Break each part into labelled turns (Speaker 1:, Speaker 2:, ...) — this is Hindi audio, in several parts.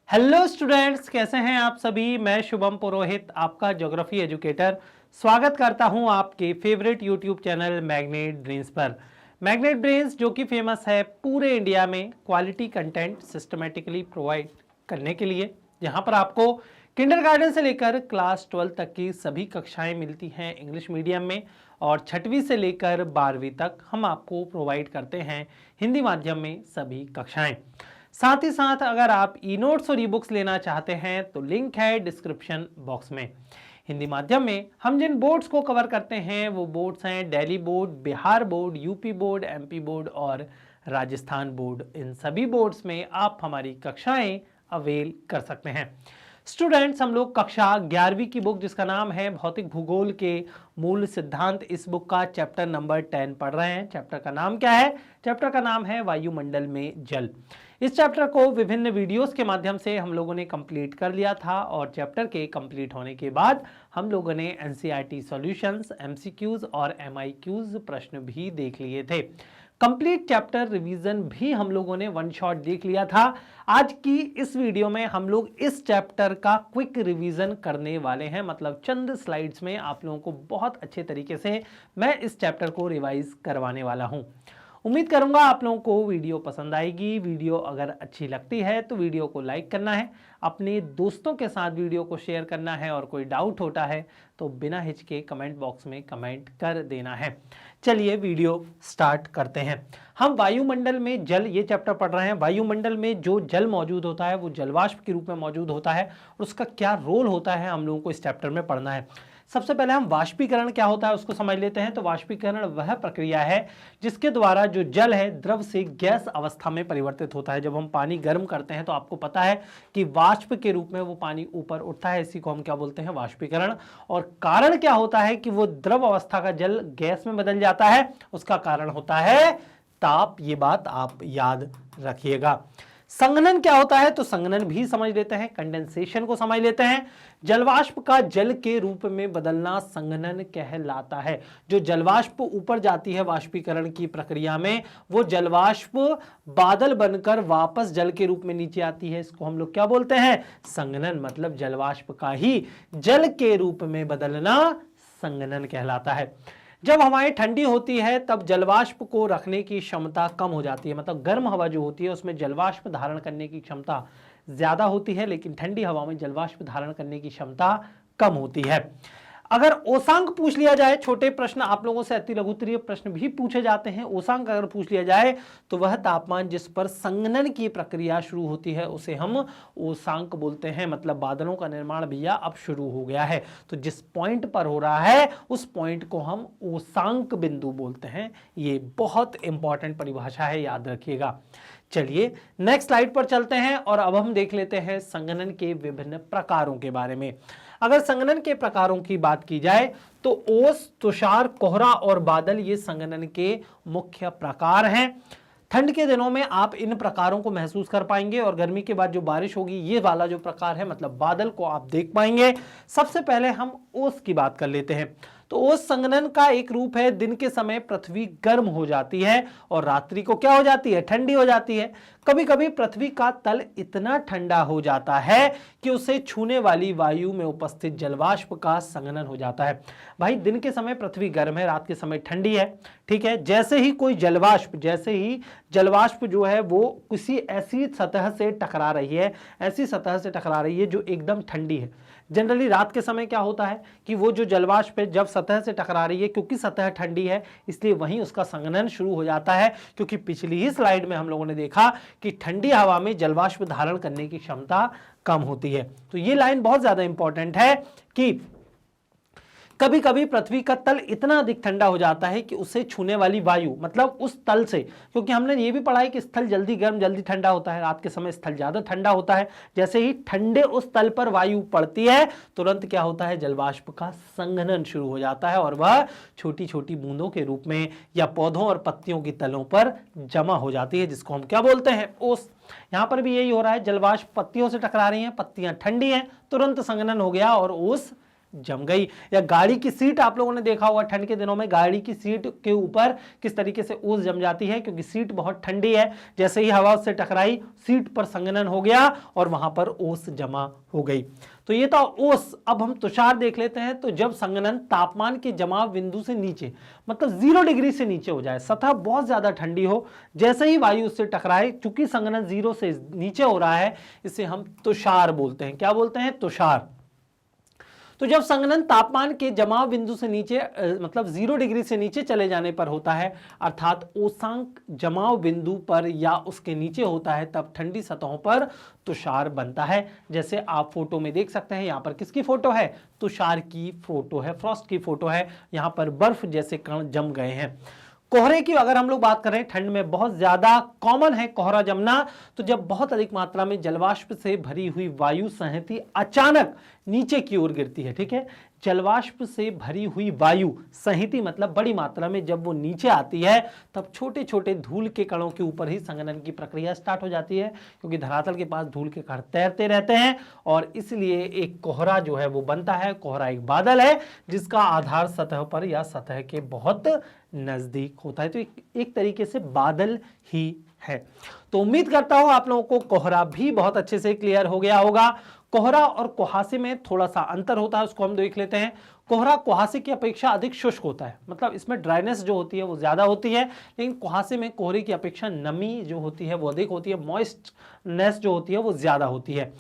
Speaker 1: हेलो स्टूडेंट्स, कैसे हैं आप सभी। मैं शुभम पुरोहित, आपका ज्योग्राफी एजुकेटर, स्वागत करता हूं आपके favourite YouTube channel magnet brains पर। मैग्नेट ब्रेन्स जो कि फेमस है पूरे इंडिया में क्वालिटी कंटेंट सिस्टमेटिकली प्रोवाइड करने के लिए, जहां पर आपको किंडरगार्टन से लेकर क्लास 12 तक की सभी कक्षाएं मिलती हैं इंग्लिश मीडियम में, और 6वीं से लेकर 12वीं तक हम आपको प्रोवाइड करते हैं हिंदी माध्यम में सभी कक्षाएं। साथ ही साथ अगर आप ई नोट्स और ई बुक्स लेना चाहते हैं तो लिंक है डिस्क्रिप्शन बॉक्स में। हिंदी माध्यम में हम जिन बोर्ड्स को कवर करते हैं वो बोर्ड्स हैं Delhi board, Bihar board, UP board, MP board और राजस्थान बोर्ड। इन सभी बोर्ड्स में आप हमारी कक्षाएं अवेल कर सकते हैं। स्टूडेंट्स, हम लोग कक्षा 11वीं की बुक जिसका नाम है भौतिक भूगोल के मूल सिद्धांत, इस बुक का चैप्टर नंबर 10 पढ़ रहे हैं। चैप्टर का नाम क्या है? चैप्टर का नाम है वायुमंडल में जल। इस चैप्टर को विभिन्न वीडियोस के माध्यम से हम लोगों ने कंप्लीट कर लिया था, और चैप्टर के कंप्लीट होने के बाद हम लोगों ने एनसीईआरटी सॉल्यूशंस, एमसीक्यूज और एमआईक्यूज प्रश्न भी देख लिए थे। कंप्लीट चैप्टर रिवीजन भी हम लोगों ने वन शॉट देख लिया था। आज की इस वीडियो में हम लोग इस चैप्टर का क्विक रिवीजन करने वाले हैं, मतलब चंद स्लाइड्स में आप लोगों को बहुत अच्छे तरीके से मैं इस चैप्टर को रिवाइज करवाने वाला हूं। उम्मीद करूंगा आप लोगों को वीडियो पसंद आएगी। वीडियो अगर अच्छी लगती है तो वीडियो को लाइक करना है, अपने दोस्तों के साथ वीडियो को शेयर करना है, और कोई डाउट होता है तो बिना हिचके कमेंट बॉक्स में कमेंट कर देना है। चलिए वीडियो स्टार्ट करते हैं। हम वायुमंडल में जल ये चैप्टर पढ़ रहे हैं। वायुमंडल में जो जल मौजूद होता है वो जलवाष्प के रूप में मौजूद होता है, और उसका क्या रोल होता है हम लोगों को इस चैप्टर में पढ़ना है। सबसे पहले हम वाष्पीकरण क्या होता है उसको समझ लेते हैं। तो वाष्पीकरण वह प्रक्रिया है जिसके द्वारा जो जल है द्रव से गैस अवस्था में परिवर्तित होता है। जब हम पानी गर्म करते हैं तो आपको पता है कि वाष्प के रूप में वो पानी ऊपर उठता है, इसी को हम क्या बोलते हैं? वाष्पीकरण। और कारण क्या होता है कि वो द्रव अवस्था का जल गैस में बदल जाता है? उसका कारण होता है ताप। ये बात आप याद रखिएगा। संघनन क्या होता है? तो संघनन भी समझ लेते हैं, कंडेंसेशन को समझ लेते हैं। जलवाष्प का जल के रूप में बदलना संघनन कहलाता है। जो जलवाष्प ऊपर जाती है वाष्पीकरण की प्रक्रिया में, वो जलवाष्प बादल बनकर वापस जल के रूप में नीचे आती है, इसको हम लोग क्या बोलते हैं? संघनन। मतलब जलवाष्प का ही जल के रूप में बदलना संघनन कहलाता है। जब हवाएं ठंडी होती है तब जलवाष्प को रखने की क्षमता कम हो जाती है, मतलब गर्म हवा जो होती है उसमें जलवाष्प धारण करने की क्षमता ज्यादा होती है, लेकिन ठंडी हवा में जलवाष्प धारण करने की क्षमता कम होती है। अगर ओसांक पूछ लिया जाए, छोटे प्रश्न आप लोगों से अति लघुत्तरीय प्रश्न भी पूछे जाते हैं, ओसांक अगर पूछ लिया जाए तो वह तापमान जिस पर संघनन की प्रक्रिया शुरू होती है उसे हम ओसांक बोलते हैं। मतलब बादलों का निर्माण भैया अब शुरू हो गया है, तो जिस पॉइंट पर हो रहा है उस पॉइंट को हम ओसांक बिंदु बोलते हैं। ये बहुत इंपॉर्टेंट परिभाषा है, याद रखिएगा। चलिए नेक्स्ट स्लाइड पर चलते हैं, और अब हम देख लेते हैं संघनन के विभिन्न प्रकारों के बारे में। अगर संघनन के प्रकारों की बात की जाए तो ओस, तुषार, कोहरा और बादल ये संघनन के मुख्य प्रकार हैं। ठंड के दिनों में आप इन प्रकारों को महसूस कर पाएंगे, और गर्मी के बाद जो बारिश होगी ये वाला जो प्रकार है मतलब बादल को आप देख पाएंगे। सबसे पहले हम ओस की बात कर लेते हैं। तो ओस संघनन का एक रूप है। दिन के समय पृथ्वी गर्म हो जाती है और रात्रि को क्या हो जाती है? ठंडी हो जाती है। कभी कभी पृथ्वी का तल इतना ठंडा हो जाता है कि उसे छूने वाली वायु में उपस्थित जलवाष्प का संघनन हो जाता है। भाई दिन के समय पृथ्वी गर्म है, रात के समय ठंडी है, ठीक है। जैसे ही जलवाष्प जो है वो किसी ऐसी सतह से टकरा रही है, ऐसी सतह से टकरा रही है जो एकदम ठंडी है। जनरली रात के समय क्या होता है कि वो जो जलवाष्प है जब सतह से टकरा रही है, क्योंकि सतह ठंडी है इसलिए वहीं उसका संघनन शुरू हो जाता है। क्योंकि पिछली ही स्लाइड में हम लोगों ने देखा कि ठंडी हवा में जलवाष्प धारण करने की क्षमता कम होती है। तो ये लाइन बहुत ज्यादा इंपॉर्टेंट है कि कभी कभी पृथ्वी का तल इतना अधिक ठंडा हो जाता है कि उसे छूने वाली वायु, मतलब उस तल से, क्योंकि हमने ये भी पढ़ा है कि स्थल जल्दी गर्म जल्दी ठंडा होता है, रात के समय स्थल ज्यादा ठंडा होता है। जैसे ही ठंडे उस तल पर वायु पड़ती है तुरंत क्या होता है? जलवाष्प का संघनन शुरू हो जाता है, और वह छोटी छोटी बूंदों के रूप में या पौधों और पत्तियों की तलों पर जमा हो जाती है, जिसको हम क्या बोलते हैं? ओस। यहां पर भी यही हो रहा है, जलवाष्प पत्तियों से टकरा रही हैं, पत्तियां ठंडी हैं, तुरंत संघनन हो गया और ओस जम गई। या गाड़ी की सीट आप लोगों ने देखा होगा ठंड के दिनों में गाड़ी की सीट के ऊपर किस तरीके से ओस जम जाती है, क्योंकि सीट बहुत ठंडी है। जैसे ही हवा उससे टकराई सीट पर संघनन हो गया और वहां पर ओस जमा हो गई। तो ये तो ओस। अब हम तुषार देख लेते हैं। तो जब संघनन तापमान के जमाव बिंदु से नीचे मतलब 0 डिग्री से नीचे हो जाए, सतह बहुत ज्यादा ठंडी हो, जैसे ही वायु उससे टकराए, चूंकि संघनन 0 से नीचे हो रहा है, इसे हम तुषार बोलते हैं। क्या बोलते हैं? तुषार। तो जब संघनन तापमान के जमाव बिंदु से नीचे मतलब 0 डिग्री से नीचे चले जाने पर होता है, अर्थात ओसांक जमाव बिंदु पर या उसके नीचे होता है, तब ठंडी सतहों पर तुषार बनता है। जैसे आप फोटो में देख सकते हैं, यहां पर किसकी फोटो है? तुषार की फोटो है, फ्रॉस्ट की फोटो है। यहां पर बर्फ जैसे कण जम गए हैं। कोहरे की अगर हम लोग बात करें, ठंड में बहुत ज्यादा कॉमन है कोहरा जमना। तो जब बहुत अधिक मात्रा में जलवाष्प से भरी हुई वायु संहति अचानक नीचे की ओर गिरती है, ठीक है, जलवाष्प से भरी हुई वायु संहति मतलब बड़ी मात्रा में जब वो नीचे आती है, तब छोटे छोटे धूल के कणों के ऊपर ही संघनन की प्रक्रिया स्टार्ट हो जाती है, क्योंकि धरातल के पास धूल के कण तैरते रहते हैं और इसलिए एक कोहरा जो है वो बनता है। कोहरा एक बादल है जिसका आधार सतह पर या सतह के बहुत नजदीक होता है। तो एक तरीके से बादल ही है। तो उम्मीद करता हूं आप लोगों को कोहरा भी बहुत अच्छे से क्लियर हो गया होगा। कोहरा और कुहासे में थोड़ा सा अंतर होता है, उसको हम देख लेते हैं। कोहरा कुहासे की अपेक्षा अधिक शुष्क होता है, मतलब इसमें ड्राइनेस जो होती है वो ज्यादा होती है, लेकिन कुहासे में कोहरे की अपेक्षा नमी जो होती है वो अधिक होती है, मॉइस्टनेस जो होती है वो ज्यादा होती है।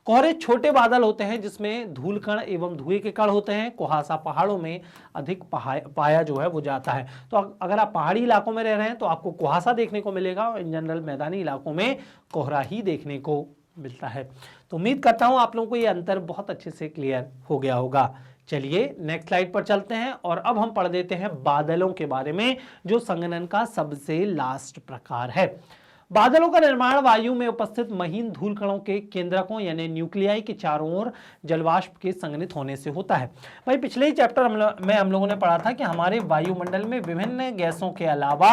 Speaker 1: कोहरे छोटे बादल होते हैं जिसमें धूल कण एवं धुएं के कण होते हैं। कुहासा पहाड़ों में अधिक पाया जो है वो जाता है। तो अगर आप पहाड़ी इलाकों में रह रहे हैं तो आपको कुहासा देखने को मिलेगा, और इन जनरल मैदानी इलाकों में कोहरा ही देखने को मिलता है। तो उम्मीद करता हूं आप लोगों को ये अंतर बहुत अच्छे से क्लियर हो गया होगा। चलिए नेक्स्ट स्लाइड पर चलते हैं और अब हम पढ़ देते हैं बादलों के बारे में, जो संघनन का सबसे लास्ट प्रकार है। बादलों का निर्माण वायु में उपस्थित महीन धूल कणों के केंद्रकों यानी न्यूक्लियाई के चारों ओर जलवाष्प के संघनित होने से होता है। भाई पिछले ही चैप्टर में हम लोगों ने पढ़ा था कि हमारे वायुमंडल में विभिन्न गैसों के अलावा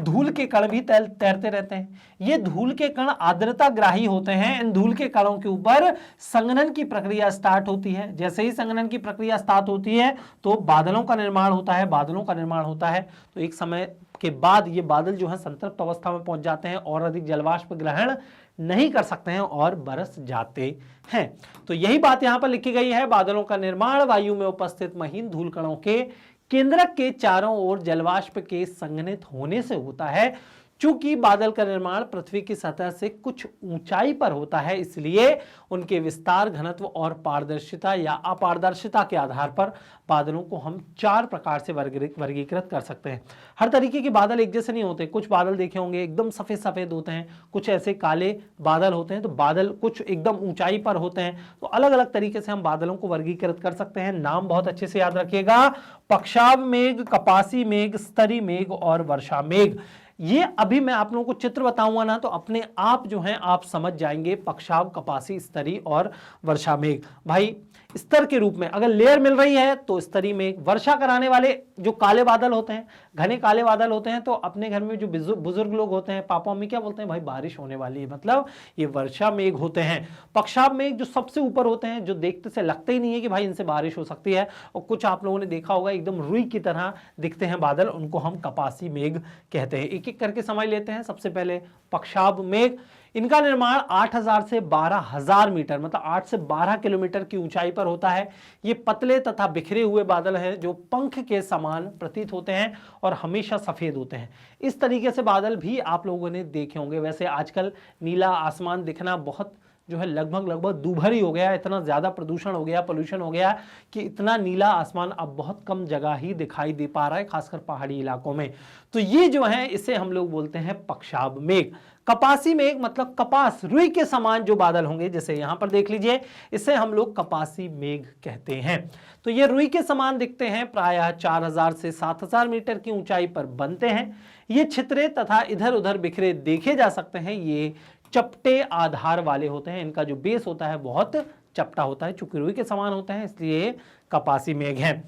Speaker 1: धूल के कण भी तैरते रहते हैं। ये धूल के कण आर्द्रताग्राही होते हैं। इन धूल के कणों के ऊपर संघनन की प्रक्रिया स्टार्ट होती है। जैसे ही संघनन की प्रक्रिया स्टार्ट होती है तो बादलों का निर्माण होता है। बादलों का निर्माण होता है तो एक समय के बाद ये बादल जो है संतृप्त अवस्था में पहुंच जाते हैं और अधिक जलवाष्प ग्रहण नहीं कर सकते हैं और बरस जाते हैं। तो यही बात यहां पर लिखी गई है। बादलों का निर्माण वायु में उपस्थित महीन धूल कणों के केंद्रक के चारों ओर जलवाष्प के संघनित होने से होता है। चूंकि बादल का निर्माण पृथ्वी की सतह से कुछ ऊंचाई पर होता है, इसलिए उनके विस्तार, घनत्व और पारदर्शिता या अपारदर्शिता के आधार पर बादलों को हम 4 प्रकार से वर्गीकृत कर सकते हैं। हर तरीके के बादल एक जैसे नहीं होते। कुछ बादल देखे होंगे एकदम सफेद सफेद होते हैं, कुछ ऐसे काले बादल होते हैं, तो बादल कुछ एकदम ऊंचाई पर होते हैं। तो अलग अलग तरीके से हम बादलों को वर्गीकृत कर सकते हैं। नाम बहुत अच्छे से याद रखिएगा: पक्षाभ मेघ, कपासी मेघ, स्तरी मेघ और वर्षा मेघ। ये अभी मैं आप लोगों को चित्र बताऊंगा ना तो अपने आप जो है आप समझ जाएंगे। पक्षाभ, कपासी, स्तरी और वर्षा मेघ। भाई स्तर के रूप में अगर लेयर मिल रही है तो स्तरी मेघ। वर्षा कराने वाले जो काले बादल होते हैं, घने काले बादल होते हैं, तो अपने घर में जो बुजुर्ग लोग होते हैं, पापा मम्मी क्या बोलते हैं, भाई बारिश होने वाली है, मतलब ये वर्षा मेघ होते हैं। पक्षाभ मेघ जो सबसे ऊपर होते हैं, जो देखते से लगते ही नहीं है कि भाई इनसे बारिश हो सकती है, और कुछ आप लोगों ने देखा होगा एकदम रुई की तरह दिखते हैं बादल, उनको हम कपासी मेघ कहते हैं। एक एक करके समझ लेते हैं। सबसे पहले पक्षाभ मेघ, इनका निर्माण 8000 से 12000 मीटर मतलब 8 से 12 किलोमीटर की ऊंचाई पर होता है। ये पतले तथा बिखरे हुए बादल हैं जो पंख के समान प्रतीत होते हैं और हमेशा सफेद होते हैं। इस तरीके से बादल भी आप लोगों ने देखे होंगे। वैसे आजकल नीला आसमान दिखना बहुत जो है लगभग दूभर ही हो गया। इतना ज्यादा प्रदूषण हो गया, पोल्यूशन हो गया कि इतना नीला आसमान अब बहुत कम जगह ही दिखाई दे पा रहा है, खासकर पहाड़ी इलाकों में। तो ये जो है इसे हम लोग बोलते हैं पक्षाभ मेघ। कपासी मेघ मतलब कपास, रुई के समान जो बादल होंगे, जैसे यहां पर देख लीजिए, इसे हम लोग कपासी मेघ कहते हैं। तो ये रुई के समान दिखते हैं, प्रायः 4000 से 7000 मीटर की ऊंचाई पर बनते हैं। ये छितरे तथा इधर उधर बिखरे देखे जा सकते हैं। ये चपटे आधार वाले होते हैं। इनका जो बेस होता है बहुत चपटा होता है, चूंकि रुई के समान होते हैं इसलिए कपासी मेघ है।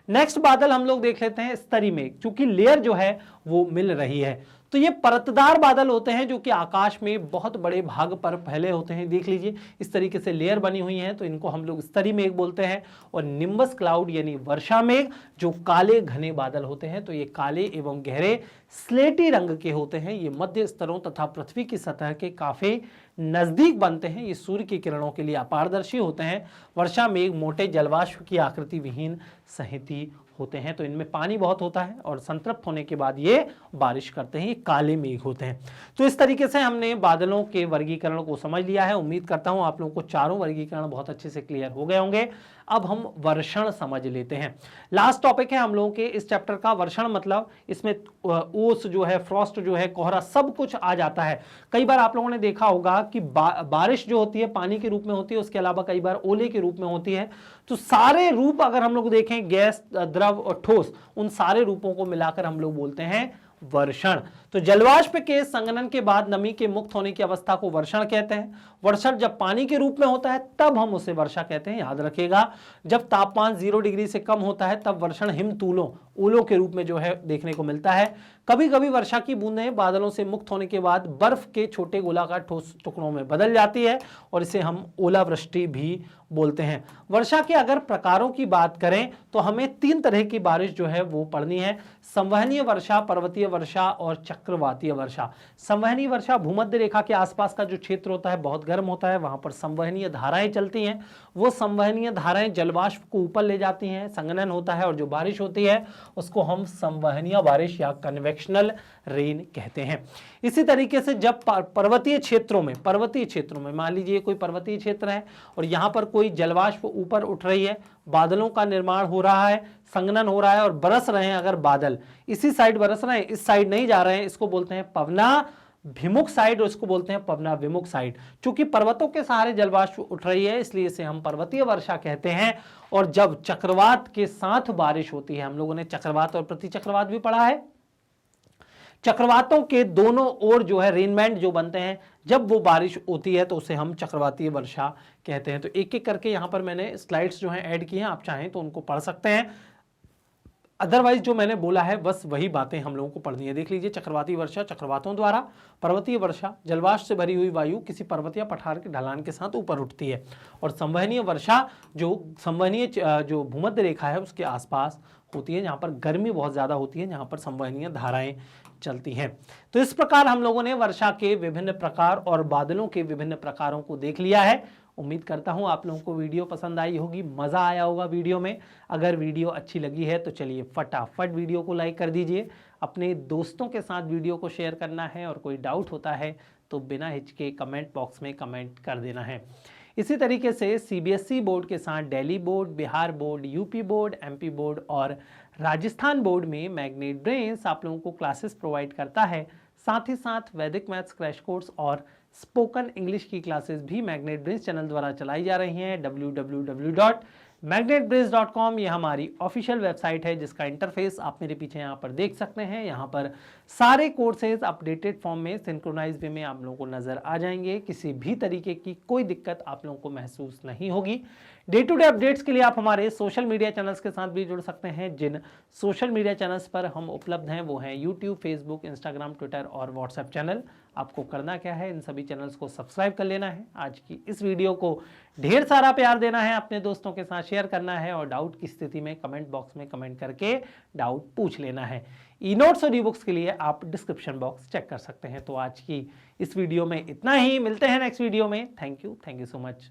Speaker 1: नेक्स्ट बादल हम लोग देख लेते हैं स्तरी मेघ। चूंकि लेयर जो है वो मिल रही है तो ये परतदार बादल होते हैं जो कि आकाश में बहुत बड़े भाग पर फैले होते हैं। देख लीजिए इस तरीके से लेयर बनी हुई है, तो इनको हम लोग स्तरी मेघ बोलते हैं। और निम्बस क्लाउड यानी वर्षा मेघ जो काले घने बादल होते हैं, तो ये काले एवं गहरे स्लेटी रंग के होते हैं। ये मध्य स्तरों तथा पृथ्वी की सतह के काफी नजदीक बनते हैं। ये सूर्य की किरणों के लिए अपारदर्शी होते हैं। वर्षा मेघ मोटे जलवाष्प की आकृति विहीन सहिती होते हैं, तो इनमें पानी बहुत होता है और संतृप्त होने के बाद ये बारिश करते हैं। ये काले मेघ होते हैं। तो इस तरीके से हमने बादलों के वर्गीकरण को समझ लिया है। उम्मीद करता हूं आप लोगों को चारों वर्गीकरण बहुत अच्छे से क्लियर हो गए होंगे। अब हम वर्षण समझ लेते हैं। लास्ट टॉपिक है हम लोगों के इस चैप्टर का वर्षण, मतलब इसमें ओस जो है, फ्रॉस्ट जो है, कोहरा, सब कुछ आ जाता है। कई बार आप लोगों ने देखा होगा कि बारिश जो होती है पानी के रूप में होती है, उसके अलावा कई बार ओले के रूप में होती है। तो सारे रूप अगर हम लोग देखें, गैस, द्रव और ठोस, उन सारे रूपों को मिलाकर हम लोग बोलते हैं वर्षण। तो जलवाष्प के संघनन के बाद नमी के मुक्त होने की अवस्था को वर्षण कहते हैं। वर्षण जब पानी के रूप में होता है तब हम उसे वर्षा कहते हैं, याद रखिएगा। जब तापमान 0 डिग्री से कम होता है तब वर्षण हिमतूलों, ओलों के रूप में जो है देखने को मिलता है। कभी कभी वर्षा की बूंदें बादलों से मुक्त होने के बाद बर्फ के छोटे गोलाकार ठोस टुकड़ों में बदल जाती है और इसे हम ओलावृष्टि भी बोलते हैं। वर्षा के अगर प्रकारों की बात करें तो हमें 3 तरह की बारिश जो है वो पढ़नी है। संवहनीय वर्षा, पर्वतीय वर्षा और चक्रवातीय वर्षा। संवहनीय वर्षा भूमध्य रेखा के आसपास का जो क्षेत्र होता है बहुत गर्म होता है, वहां पर संवहनीय धाराएं चलती हैं। वो संवहनीय धाराएं जलवाष्प को ऊपर ले जाती हैं, संघनन होता है और जो बारिश होती है उसको हम संवहनीय बारिश या कन्वेक्शनल रेन कहते हैं। इसी तरीके से जब पर्वतीय क्षेत्रों में मान लीजिए कोई पर्वतीय क्षेत्र है और यहां पर कोई जलवाष्प ऊपर उठ रही है, बादलों का निर्माण हो रहा है, संघनन हो रहा है और बरस रहे हैं, अगर बादल इसी साइड बरस रहे हैं, इस साइड नहीं जा रहे हैं, इसको बोलते हैं पवनाभिमुख साइड और इसको बोलते हैं पवनाविमुख साइड। चूंकि पर्वतों के सहारे जलवाष्प उठ रही है इसलिए इसे हम पर्वतीय वर्षा कहते हैं। और जब चक्रवात के साथ बारिश होती है, हम लोगों ने चक्रवात और प्रतिचक्रवात भी पढ़ा है, चक्रवातों के दोनों ओर जो है रेनबैंड जो बनते हैं, जब वो बारिश होती है तो उसे हम चक्रवातीय वर्षा कहते हैं। तो एक एक करके यहां पर मैंने स्लाइड्स जो हैं ऐड की हैं, आप चाहें तो उनको पढ़ सकते हैं। अदरवाइज जो मैंने बोला है बस वही बातें हम लोगों को पढ़नी है। देख लीजिए, चक्रवाती वर्षा चक्रवातों द्वारा, पर्वतीय वर्षा जलवाष्प से भरी हुई वायु किसी पर्वत या पठार के ढलान के साथ ऊपर उठती है, और संवहनीय वर्षा जो भूमध्य रेखा है उसके आसपास होती है, जहां पर गर्मी बहुत ज्यादा होती है, जहां पर संवहनीय धाराएं चलती हैं। तो इस प्रकार हम लोगों ने वर्षा के विभिन्न प्रकार और बादलों के विभिन्न प्रकारों को देख लिया है। उम्मीद करता हूं आप लोगों को वीडियो पसंद आई होगी, मजा आया होगा वीडियो में। अगर वीडियो अच्छी लगी है तो चलिए फटाफट वीडियो को लाइक कर दीजिए, अपने दोस्तों के साथ वीडियो को शेयर करना है, और कोई डाउट होता है तो बिना हिचके कमेंट बॉक्स में कमेंट कर देना है। इसी तरीके से सीबीएसई बोर्ड के साथ Delhi board, Bihar board, UP board, MP board और राजस्थान बोर्ड में मैग्नेट ब्रेन्स आप लोगों को क्लासेस प्रोवाइड करता है। साथ ही साथ वैदिक मैथ्स क्रैश कोर्स और स्पोकन इंग्लिश की क्लासेस भी मैग्नेट ब्रेन्स चैनल द्वारा चलाई जा रही हैं। www.magnetbrains.com ये हमारी ऑफिशियल वेबसाइट है, जिसका इंटरफेस आप मेरे पीछे यहाँ पर देख सकते हैं। यहाँ पर सारे कोर्सेज अपडेटेड फॉर्म में सिंक्रोनाइज वे में आप लोगों को नजर आ जाएंगे। किसी भी तरीके की कोई दिक्कत आप लोगों को महसूस नहीं होगी। डे टू डे अपडेट्स के लिए आप हमारे सोशल मीडिया चैनल्स के साथ भी जुड़ सकते हैं। जिन सोशल मीडिया चैनल्स पर हम उपलब्ध हैं वो हैं यूट्यूब, फेसबुक, इंस्टाग्राम, ट्विटर और व्हाट्सएप चैनल। आपको करना क्या है, इन सभी चैनल्स को सब्सक्राइब कर लेना है। आज की इस वीडियो को ढेर सारा प्यार देना है, अपने दोस्तों के साथ शेयर करना है, और डाउट की स्थिति में कमेंट बॉक्स में कमेंट करके डाउट पूछ लेना है। ई नोट्स और ई बुक्स के लिए आप डिस्क्रिप्शन बॉक्स चेक कर सकते हैं। तो आज की इस वीडियो में इतना ही, मिलते हैं नेक्स्ट वीडियो में। Thank you so much.